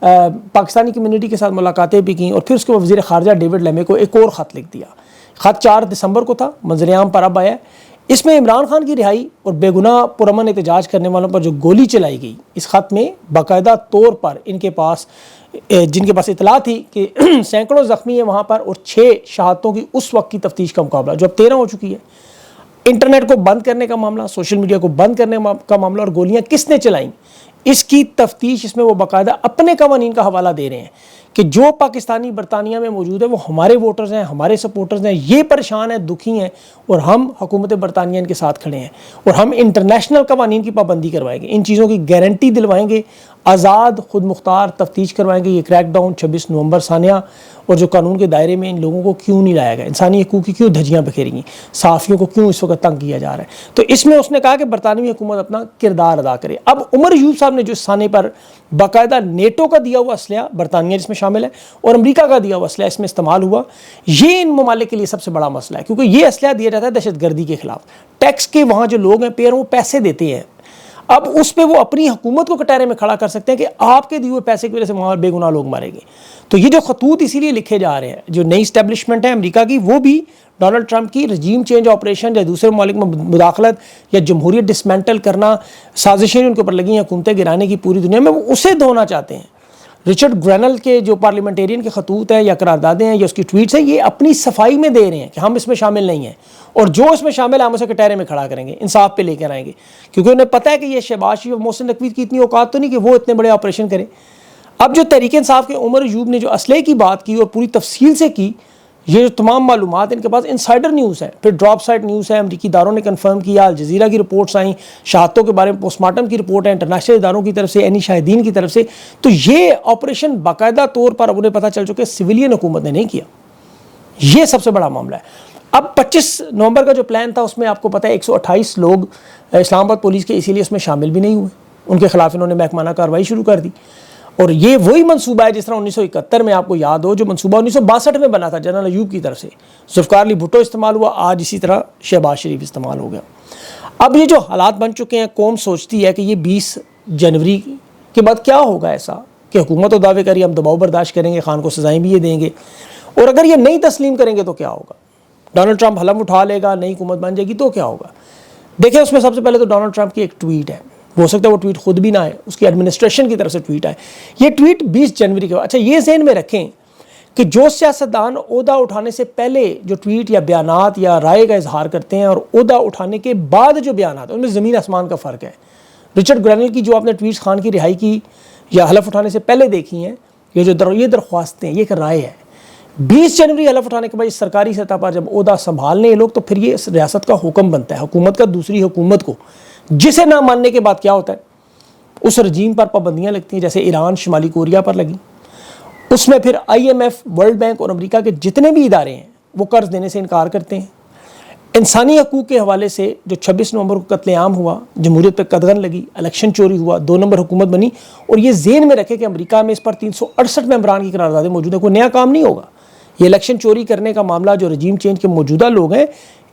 Pakistani community کے ساتھ ملاقاتیں بھی کیں، اور پھر اس کے وزیر خارجہ ڈیوڈ لیمی کو ایک اور خط لکھ دیا۔ خط 4 دسمبر کو تھا، منظر عام پر اب آیا۔ اس میں عمران خان کی رہائی اور بے گناہ پرامن احتجاج کرنے والوں پر جو گولی چلائی گئی، اس خط میں باقاعدہ طور پر ان کے پاس جن کے پاس اطلاع تھی کہ سینکڑوں زخمی ہیں وہاں پر، اور 6 شہادتوں کی اس وقت کی تفتیش کا مقابلہ جو اب 13 ہو چکی ہے، انٹرنیٹ کو بند کرنے کا معاملہ، سوشل میڈیا کو بند کرنے کا معاملہ، اور گولیاں کس نے چلائیں اس کی تفتیش، اس میں وہ باقاعدہ اپنے قوانین کا حوالہ دے رہے ہیں کہ جو پاکستانی برطانیہ میں موجود ہے وہ ہمارے ووٹرز ہیں، ہمارے سپورٹرز ہیں، یہ پریشان ہیں، دکھی ہیں، اور ہم حکومت برطانیہ ان کے ساتھ کھڑے ہیں، اور ہم انٹرنیشنل قوانین کی پابندی کروائیں گے، ان چیزوں کی گارنٹی دلوائیں گے، آزاد خود مختار تفتیش کروائیں گے۔ یہ کریک ڈاؤن 26 نومبر ثانیہ اور جو قانون کے دائرے میں ان لوگوں کو کیوں نہیں لایا گیا، انسانی حقوق کی کیوں دھجیاں بکھیری گئیں، صحافیوں کو کیوں اس وقت تنگ کیا جا رہا ہے، تو اس میں اس نے کہا کہ برطانوی حکومت اپنا کردار ادا کرے۔ اب عمر ایوب صاحب نے جو اس ثانے پر باقاعدہ نیٹو کا دیا ہوا اسلحہ، برطانیہ جس میں شامل ہے، اور امریکہ کا دیا ہوا اسلحہ اس میں استعمال ہوا، یہ ان ممالک کے لیے سب سے بڑا مسئلہ ہے، کیونکہ یہ اسلحہ دیا جاتا ہے دہشت گردی کے خلاف، ٹیکس کے وہاں جو لوگ ہیں پیئر وہ پیسے دیتے ہیں، اب اس پہ وہ اپنی حکومت کو کٹہرے میں کھڑا کر سکتے ہیں کہ آپ کے دیے ہوئے پیسے کی وجہ سے وہاں بے گناہ لوگ مارے گئے۔ تو یہ جو خطوط اسی لیے لکھے جا رہے ہیں، جو نئی اسٹیبلشمنٹ ہے امریکہ کی، وہ بھی ڈونلڈ ٹرمپ کی رجیم چینج آپریشن یا دوسرے ممالک میں مداخلت یا جمہوریت ڈسمینٹل کرنا، سازشیں ان کے اوپر لگی ہیں حکومتیں گرانے کی پوری دنیا میں، وہ اسے دھونا چاہتے ہیں۔ رچرڈ گرینل کے جو پارلیمنٹیرین کے خطوط ہیں یا قراردادیں ہیں یا اس کی ٹویٹس ہیں، یہ اپنی صفائی میں دے رہے ہیں کہ ہم اس میں شامل نہیں ہیں، اور جو اس میں شامل ہے ہم اسے کٹہرے میں کھڑا کریں گے، انصاف پہ لے کر آئیں گے، کیونکہ انہیں پتہ ہے کہ یہ شہباز شریف اور محسن نقوی کی اتنی اوقات تو نہیں کہ وہ اتنے بڑے آپریشن کریں۔ اب جو تحریک انصاف کے عمر ایوب نے جو اسلحے کی بات کی اور پوری تفصیل سے کی، یہ جو تمام معلومات ان کے پاس انسائڈر نیوز ہے، پھر ڈراپ سائٹ نیوز ہے، امریکی اداروں نے کنفرم کیا، الجزیرہ کی رپورٹس آئیں، شہادتوں کے بارے میں پوسٹ مارٹم کی رپورٹ ہے انٹرنیشنل اداروں کی طرف سے، عینی شاہدین کی طرف سے، تو یہ آپریشن باقاعدہ طور پر اب انہیں پتہ چل چکا ہے سویلین حکومت نے نہیں کیا، یہ سب سے بڑا معاملہ ہے۔ اب 25 نومبر کا جو پلان تھا اس میں آپ کو پتہ ہے 128 لوگ اسلام آباد پولیس کے اسی لیے اس میں شامل بھی نہیں ہوئے، ان کے خلاف انہوں نے محکمانہ کارروائی شروع کر دی، اور یہ وہی منصوبہ ہے جس طرح 1971 میں آپ کو یاد ہو جو منصوبہ 1962 میں بنا تھا جنرل ایوب کی طرف سے، ذوالفقار علی بھٹو استعمال ہوا، آج اسی طرح شہباز شریف استعمال ہو گیا۔ اب یہ جو حالات بن چکے ہیں، قوم سوچتی ہے کہ یہ 20 جنوری کے بعد کیا ہوگا ایسا کہ حکومت و دعوے کری ہم دباؤ برداشت کریں گے، خان کو سزائیں بھی یہ دیں گے، اور اگر یہ نہیں تسلیم کریں گے تو کیا ہوگا، ڈونلڈ ٹرمپ حلم اٹھا لے گا، نئی حکومت بن جائے گی تو کیا ہوگا۔ دیکھیں اس میں سب سے پہلے تو ڈونلڈ ٹرمپ کی ایک ٹویٹ ہے، ہو سکتا ہے وہ ٹویٹ خود بھی نہ آئے، اس کی ایڈمنسٹریشن کی طرف سے ٹویٹ آئے، یہ ٹویٹ 20 جنوری کے بعد۔ اچھا یہ ذہن میں رکھیں کہ جو سیاستدان عہدہ اٹھانے سے پہلے جو ٹویٹ یا بیانات یا رائے کا اظہار کرتے ہیں اور عہدہ اٹھانے کے بعد جو بیانات ان میں زمین آسمان کا فرق ہے۔ رچرڈ گرینل کی جو آپ نے ٹویٹس خان کی رہائی کی یا حلف اٹھانے سے پہلے دیکھی ہیں، یہ جو یہ درخواستیں، یہ ایک رائے ہے۔ 20 جنوری حلف اٹھانے کے بعد سرکاری سطح پر جب عہدہ سنبھالنے یہ لوگ، تو پھر یہ ریاست کا حکم بنتا ہے، حکومت کا دوسری حکومت کو، جسے نہ ماننے کے بعد کیا ہوتا ہے، اس رجیم پر پابندیاں لگتی ہیں، جیسے ایران شمالی کوریا پر لگی، اس میں پھر IMF، ورلڈ بینک اور امریکہ کے جتنے بھی ادارے ہیں وہ قرض دینے سے انکار کرتے ہیں۔ انسانی حقوق کے حوالے سے جو 26 نومبر کو قتل عام ہوا، جمہوریت پہ قدغن لگی، الیکشن چوری ہوا، 2 نمبر حکومت بنی، اور یہ ذہن میں رکھے کہ امریکہ میں اس پر 368 ممبران کی قراردادیں موجود ہیں، کوئی نیا کام نہیں ہوگا۔ یہ الیکشن چوری کرنے کا معاملہ جو رجیم چینج کے موجودہ لوگ ہیں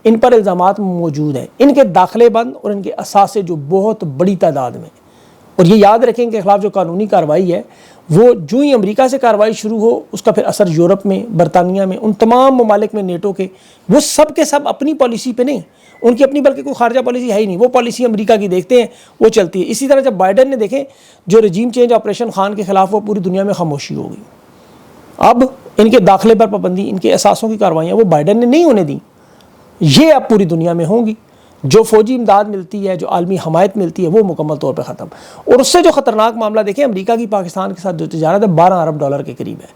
ان پر الزامات موجود ہیں، ان کے داخلے بند اور ان کے اثاثے جو بہت بڑی تعداد میں، اور یہ یاد رکھیں کہ خلاف جو قانونی کارروائی ہے وہ جو ہی امریکہ سے کارروائی شروع ہو اس کا پھر اثر یورپ میں، برطانیہ میں، ان تمام ممالک میں نیٹو کے، وہ سب کے سب اپنی پالیسی پہ نہیں، ان کی اپنی بلکہ کوئی خارجہ پالیسی ہے ہی نہیں، وہ پالیسی امریکہ کی دیکھتے ہیں وہ چلتی ہے۔ اسی طرح جب بائیڈن نے دیکھیں جو رجیم چینج آپریشن خان کے خلاف، وہ پوری دنیا میں خاموشی ہو گئی۔ اب ان کے داخلے پر پابندی، ان کے اثاثوں کی کارروائیاں وہ بائیڈن نے نہیں ہونے دیں، یہ اب پوری دنیا میں ہوں گی۔ جو فوجی امداد ملتی ہے، جو عالمی حمایت ملتی ہے، وہ مکمل طور پہ ختم۔ اور اس سے جو خطرناک معاملہ دیکھیں، امریکہ کی پاکستان کے ساتھ جو تجارت ہے 12 ارب ڈالر کے قریب ہے،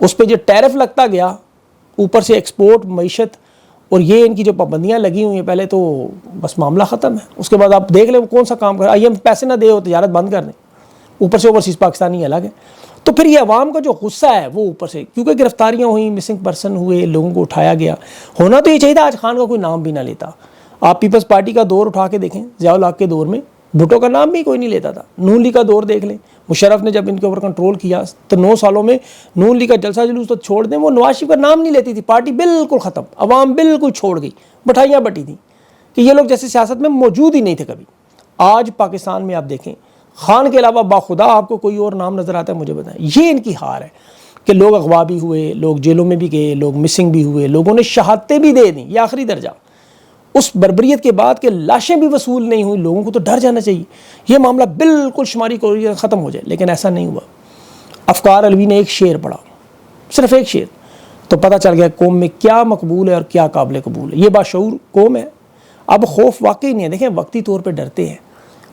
اس پہ جو ٹیرف لگتا گیا، اوپر سے ایکسپورٹ، معیشت، اور یہ ان کی جو پابندیاں لگی ہوئی ہیں، پہلے تو بس معاملہ ختم ہے۔ اس کے بعد آپ دیکھ لیں وہ کون سا کام کر، IMF پیسے نہ دے وہ تجارت بند کر دیں، اوپر سے اوورسیز پاکستانی الگ ہے۔ تو پھر یہ عوام کا جو غصہ ہے وہ اوپر سے، کیونکہ گرفتاریاں ہوئیں، مسنگ پرسن ہوئے، لوگوں کو اٹھایا گیا، ہونا تو یہ چاہیے تھا آج خان کا کوئی نام بھی نہ لیتا۔ آپ پیپلز پارٹی کا دور اٹھا کے دیکھیں، ضیاء الحق کے دور میں بھٹو کا نام بھی کوئی نہیں لیتا تھا۔ نون لیگ کا دور دیکھ لیں، مشرف نے جب ان کے اوپر کنٹرول کیا تو 9 سالوں میں نون لیگ کا جلسہ جلوس تو چھوڑ دیں، وہ نواز شریف کا نام نہیں لیتی تھی، پارٹی بالکل ختم، عوام بالکل چھوڑ گئی، مٹھائیاں بٹی تھیں کہ یہ لوگ جیسے سیاست میں موجود ہی نہیں تھے کبھی۔ آج پاکستان میں آپ دیکھیں خان کے علاوہ باخدا آپ کو کوئی اور نام نظر آتا ہے مجھے بتائیں. یہ ان کی ہار ہے کہ لوگ اغوا بھی ہوئے, لوگ جیلوں میں بھی گئے, لوگ مسنگ بھی ہوئے, لوگوں نے شہادتیں بھی دے دیں. یہ آخری درجہ اس بربریت کے بعد کہ لاشیں بھی وصول نہیں ہوئی. لوگوں کو تو ڈر جانا چاہیے یہ معاملہ بالکل شماری کو ختم ہو جائے, لیکن ایسا نہیں ہوا. افکار علوی نے ایک شعر پڑھا, صرف ایک شعر, تو پتہ چل گیا قوم میں کیا مقبول ہے اور کیا قابل قبول ہے. یہ باشعور قوم ہے. اب خوف واقعی نہیں ہے. دیکھیں وقتی طور پہ ڈرتے ہیں,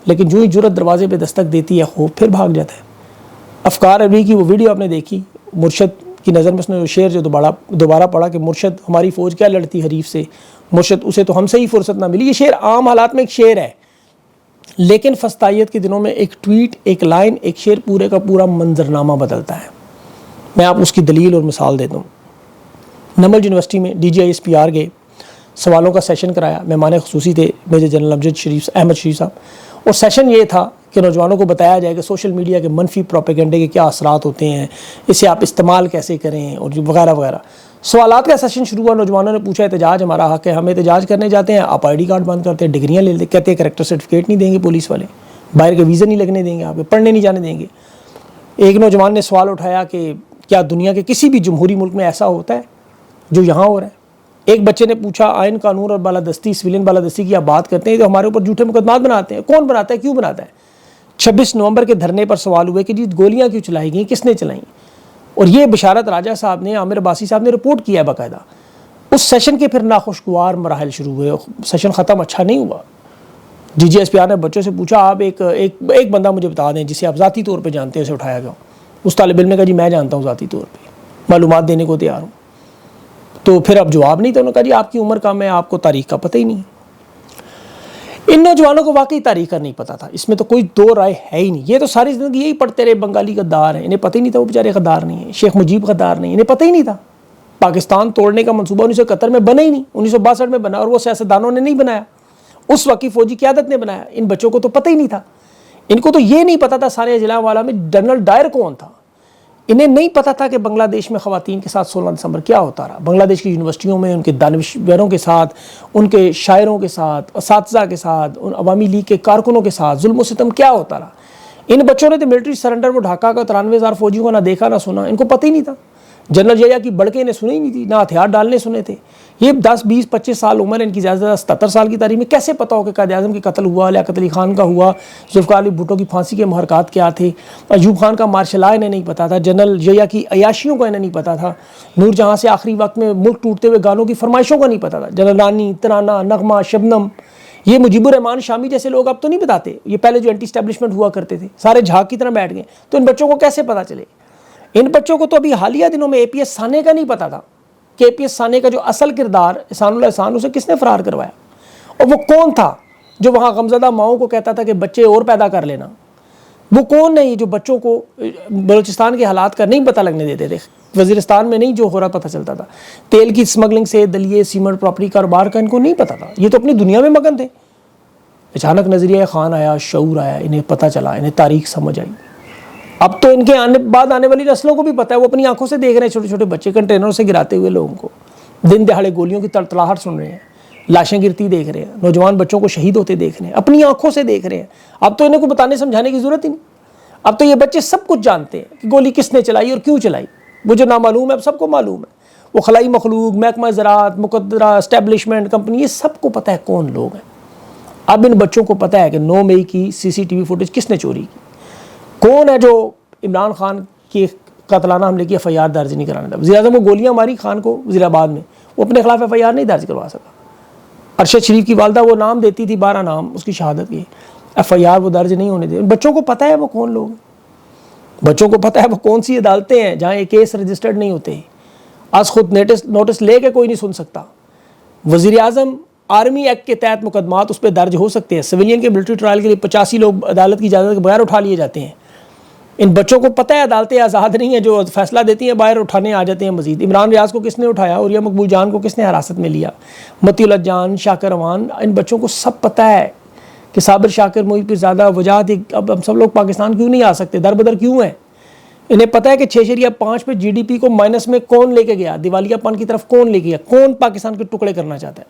لیکن جو ہی جرت دروازے پہ دستک دیتی ہے خوف پھر بھاگ جاتا ہے. افکار علوی کی وہ ویڈیو آپ نے دیکھی, مرشد کی نظر میں اس نے شعر جو دوبارہ پڑھا کہ مرشد ہماری فوج کیا لڑتی حریف سے, مرشد اسے تو ہم سے ہی فرصت نہ ملی. یہ شعر عام حالات میں ایک شعر ہے, لیکن فسطائیت کے دنوں میں ایک ٹویٹ, ایک لائن, ایک شعر پورے کا پورا منظرنامہ بدلتا ہے. میں آپ اس کی دلیل اور مثال دیتا ہوں. نمل یونیورسٹی میں DGISPR گئے, سوالوں کا سیشن کرایا, مہمان خصوصی تھے میجر جنرل احمد شریف صاحب, اور سیشن یہ تھا کہ نوجوانوں کو بتایا جائے کہ سوشل میڈیا کے منفی پروپیگنڈے کے کیا اثرات ہوتے ہیں, اسے آپ استعمال کیسے کریں, اور وغیرہ وغیرہ. سوالات کا سیشن شروع ہوا, نوجوانوں نے پوچھا احتجاج ہمارا حق ہے, ہم احتجاج کرنے جاتے ہیں, آپ ID کارڈ بند کرتے ہیں, ڈگریاں لے لیتے, کہتے ہیں کریکٹر سرٹیفکیٹ نہیں دیں گے پولیس والے, باہر کے ویزا نہیں لگنے دیں گے, آپ پڑھنے نہیں جانے دیں گے. ایک نوجوان نے سوال اٹھایا کہ کیا دنیا کے کسی بھی جمہوری ملک میں ایسا ہوتا ہے جو یہاں ہو رہا ہے. ایک بچے نے پوچھا آئین قانون اور بالادستی سویلین بالادستی کی آپ بات کرتے ہیں تو ہمارے اوپر جھوٹے مقدمات بناتے ہیں, کون بناتا ہے, کیوں بناتا ہے. 26 نومبر کے دھرنے پر سوال ہوئے کہ جی گولیاں کیوں چلائی گئیں, کس نے چلائیں, اور یہ بشارت راجہ صاحب نے, عامر عباسی صاحب نے رپورٹ کیا ہے باقاعدہ. اس سیشن کے پھر ناخوشگوار مراحل شروع ہوئے, سیشن ختم اچھا نہیں ہوا. DGISPR نے بچوں سے پوچھا آپ ایک بندہ مجھے بتا دیں جسے آپ ذاتی طور پہ جانتے ہیں, اسے اٹھایا گیا. اس طالب علم نے کہا جی میں جانتا ہوں ذاتی طور پہ, معلومات دینے کو تیار ہوں. تو پھر اب جواب نہیں تھا, انہوں نے کہا جی آپ کی عمر کم ہے, آپ کو تاریخ کا پتہ ہی نہیں. ان نوجوانوں کو واقعی تاریخ کا نہیں پتا تھا, اس میں تو کوئی دو رائے ہے ہی نہیں. یہ تو ساری زندگی یہی پڑھتے رہے بنگالی غدار ہیں, انہیں پتہ ہی نہیں تھا وہ بیچارے غدار نہیں ہیں, شیخ مجیب غدار نہیں, انہیں پتہ ہی نہیں تھا. پاکستان توڑنے کا منصوبہ 1971 میں بنا ہی نہیں, 1962 میں بنا, اور وہ سیاستدانوں نے نہیں بنایا, اس وقت کی فوجی قیادت نے بنایا. ان بچوں کو تو پتہ ہی نہیں تھا. ان کو تو یہ نہیں پتا تھا ثانیہ جلیانوالہ میں جنرل ڈائر کون تھا. انہیں نہیں پتا تھا کہ بنگلہ دیش میں خواتین کے ساتھ 16 دسمبر کیا ہوتا رہا. بنگلہ دیش کی یونیورسٹیوں میں ان کے دانشوروں کے ساتھ, ان کے شاعروں کے ساتھ, اساتذہ کے ساتھ, ان عوامی لیگ کے کارکنوں کے ساتھ ظلم و ستم کیا ہوتا رہا. ان بچوں نے تو ملٹری سرنڈر, وہ ڈھاکہ کا 93,000 فوجیوں کا نہ دیکھا نہ سنا, ان کو پتہ ہی نہیں تھا. جنرل یحییٰ کی بڑکیں نے سنی ہی نہیں تھی, نہ ہتھیار ڈالنے سنے تھے. یہ 10 20 25 سال عمر ہے ان کی, زیادہ سے زیادہ 77 سال کی تاریخ میں کیسے پتہ ہو کہ قائد اعظم کا قتل ہوا, لیاقت علی خان کا ہوا, ذوالفقار علی بھٹو کی پھانسی کے محرکات کیا تھے, ایوب خان کا مارشل لا انہیں نہیں پتا تھا, جنرل یحییٰ کی عیاشیوں کا انہیں نہیں پتا تھا, نور جہاں سے آخری وقت میں ملک ٹوٹتے ہوئے گانوں کی فرمائشوں کا نہیں پتا تھا, جنرل رانی, ترانہ, نغمہ, شبنم, یہ مجیب الرحمان شامی جیسے لوگ اب تو نہیں بتاتے. یہ پہلے جو اینٹی اسٹیبلشمنٹ ہوا کرتے تھے سارے جھاگ کی طرح بیٹھ گئے. تو ان بچوں کو کیسے پتا چلے؟ ان بچوں کو تو ابھی حالیہ دنوں میں APS ثانے کا نہیں پتا تھا کہ APS ثانے کا جو اصل کردار احسان اللہ احسان, اسے کس نے فرار کروایا, اور وہ کون تھا جو وہاں غمزدہ ماؤں کو کہتا تھا کہ بچے اور پیدا کر لینا. وہ کون نہیں جو بچوں کو بلوچستان کے حالات کا نہیں پتہ لگنے دیتے تھے, وزیرستان میں نہیں جو ہو رہا پتہ چلتا تھا, تیل کی سمگلنگ سے دلیے سیمنٹ پراپرٹی کاروبار کا ان کو نہیں پتا تھا. یہ تو اپنی دنیا میں مگن تھے. اچانک نظریہ خان آیا, شعور آیا, انہیں پتہ چلا, انہیں تاریخ سمجھ آئی. اب تو ان کے بعد آنے والی نسلوں کو بھی پتہ ہے, وہ اپنی آنکھوں سے دیکھ رہے ہیں چھوٹے چھوٹے بچے کنٹینروں سے گراتے ہوئے لوگوں کو, دن دہاڑے گولیوں کی تڑتڑاہٹ سن رہے ہیں, لاشیں گرتی دیکھ رہے ہیں, نوجوان بچوں کو شہید ہوتے دیکھ رہے ہیں, اپنی آنکھوں سے دیکھ رہے ہیں. اب تو انہیں کو بتانے سمجھانے کی ضرورت ہی نہیں. اب تو یہ بچے سب کچھ جانتے ہیں کہ گولی کس نے چلائی اور کیوں چلائی. وہ جو نامعلوم ہے اب سب کو معلوم ہے. وہ خلائی مخلوق, محکمہ زراعت, مقدرہ, اسٹیبلشمنٹ, کمپنی, یہ سب کو پتہ ہے کون لوگ ہیں. اب ان بچوں کو پتہ ہے کہ 9 مئی کی CCTV فوٹیج کس نے چوری کی, کون ہے جو عمران خان کی قاتلانہ حملے کی FIR درج نہیں کرانا تھا. وزیر اعظم کو گولیاں ماری خان کو وزیر آباد میں, وہ اپنے خلاف FIR نہیں درج کروا سکا. ارشد شریف کی والدہ وہ نام دیتی تھی 12 نام اس کی شہادت کے, FIR وہ درج نہیں ہونے دے. بچوں کو پتہ ہے وہ کون لوگ ہیں, بچوں کو پتہ ہے وہ کون سی عدالتیں ہیں جہاں یہ کیس رجسٹرڈ نہیں ہوتے. آج خود نوٹس لے کے کوئی نہیں سن سکتا. وزیر اعظم آرمی ایکٹ کے تحت مقدمات اس پہ درج ہو سکتے ہیں. سویلین کے ملٹری ٹرائل کے لیے 85 لوگ عدالت کی اجازت کے بغیر اٹھا لیے جاتے ہیں. ان بچوں کو پتہ ہے عدالتیں آزاد نہیں ہیں, جو فیصلہ دیتی ہیں باہر اٹھانے آ جاتے ہیں مزید. عمران ریاض کو کس نے اٹھایا, اور یہ مقبول جان کو کس نے حراست میں لیا, متی اللہ جان, شاکر روان, ان بچوں کو سب پتہ ہے کہ صابر شاکر, محیط پیر زادہ, وجاہت, اب ہم سب لوگ پاکستان کیوں نہیں آ سکتے, در بدر کیوں ہیں. انہیں پتہ ہے کہ 6.5 پہ GDP کو مائنس میں کون لے کے گیا, دیوالیہ پن کی طرف کون لے گیا, کون پاکستان کے ٹکڑے کرنا چاہتا ہے,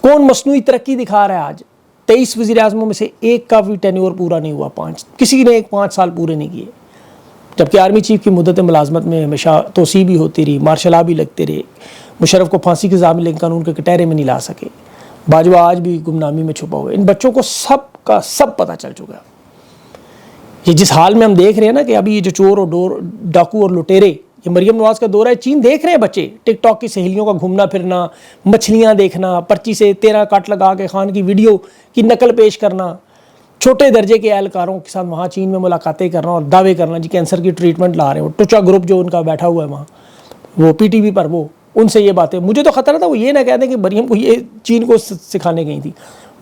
کون مصنوعی ترقی دکھا رہا ہے آج. 23 وزیر اعظموں میں سے ایک کا بھی ٹینیور پورا نہیں ہوا، کسی نے 5 سال پورے نہیں کیے، جبکہ آرمی چیف کی مدت ملازمت میں ہمیشہ توسیع بھی ہوتی رہی، مارشل لا بھی لگتے رہے، مشرف کو پھانسی کی سزا لیکن قانون کے کٹہرے میں نہیں لا سکے، باجوہ آج بھی گمنامی میں چھپا ہوا ہے۔ ان بچوں کو سب کا سب پتہ چل چکا ہے۔ یہ جس حال میں ہم دیکھ رہے ہیں نا کہ ابھی یہ جو چور اور ڈاکو اور لٹیرے، یہ مریم نواز کا دورہ ہے چین دیکھ رہے ہیں بچے، ٹک ٹاک کی سہیلیوں کا گھومنا پھرنا، مچھلیاں دیکھنا، پرچی سے 13 کٹ لگا کے خان کی ویڈیو کی نقل پیش کرنا، چھوٹے درجے کے اہلکاروں کے ساتھ وہاں چین میں ملاقاتیں کرنا اور دعوے کرنا جی کینسر کی ٹریٹمنٹ لا رہے ہیں، ٹوچا گروپ جو ان کا بیٹھا ہوا ہے وہاں، وہ پی ٹی وی پر، وہ ان سے یہ باتیں، مجھے تو خطرہ تھا وہ یہ نہ کہہ دیں کہ مریم کو یہ چین کو سکھانے گئی تھی،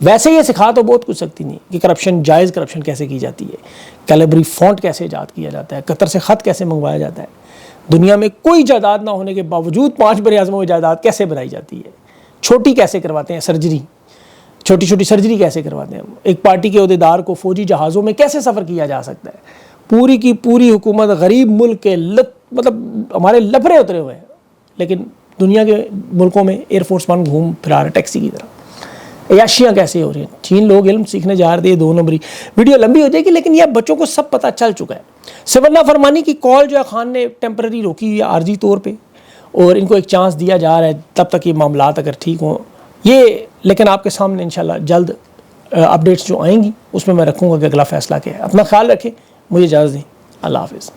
ویسے یہ سکھا تو بہت کچھ سکتی نہیں کہ کرپشن، جائز کرپشن کیسے کی جاتی ہے، کیلیبری فونٹ کیسے ایجاد کیا جاتا ہے، قطر سے خط کیسے منگوایا جاتا ہے، دنیا میں کوئی جائیداد نہ ہونے کے باوجود 5 بر اعظموں کی جائیداد کیسے بنائی جاتی ہے، چھوٹی کیسے کرواتے ہیں سرجری، چھوٹی چھوٹی سرجری کیسے کرواتے ہیں، ایک پارٹی کے عہدیدار کو فوجی جہازوں میں کیسے سفر کیا جا سکتا ہے، پوری کی پوری حکومت غریب ملک کے مطلب ہمارے لفڑے اترے ہوئے ہیں، لیکن دنیا کے ملکوں میں ایئر فورس ون گھوم پھرا رہا ہے ٹیکسی کی طرح۔ عیاشیاں کیسے ہو رہی ہیں، چین لوگ علم سیکھنے جا رہے ہیں، 2 نمبری، ویڈیو لمبی ہو جائے گی لیکن یہ بچوں کو سب پتہ چل چکا ہے۔ سورنا فرمانی کی کال جو ہے خان نے ٹیمپرری روکی ہوئی ہے عارضی طور پہ، اور ان کو ایک چانس دیا جا رہا ہے تب تک یہ معاملات اگر ٹھیک ہوں یہ، لیکن آپ کے سامنے انشاءاللہ جلد اپڈیٹس جو آئیں گی اس میں رکھوں گا کہ اگلا فیصلہ کیا ہے۔ اپنا خیال رکھیں، مجھے اجازت دیں، اللہ حافظ۔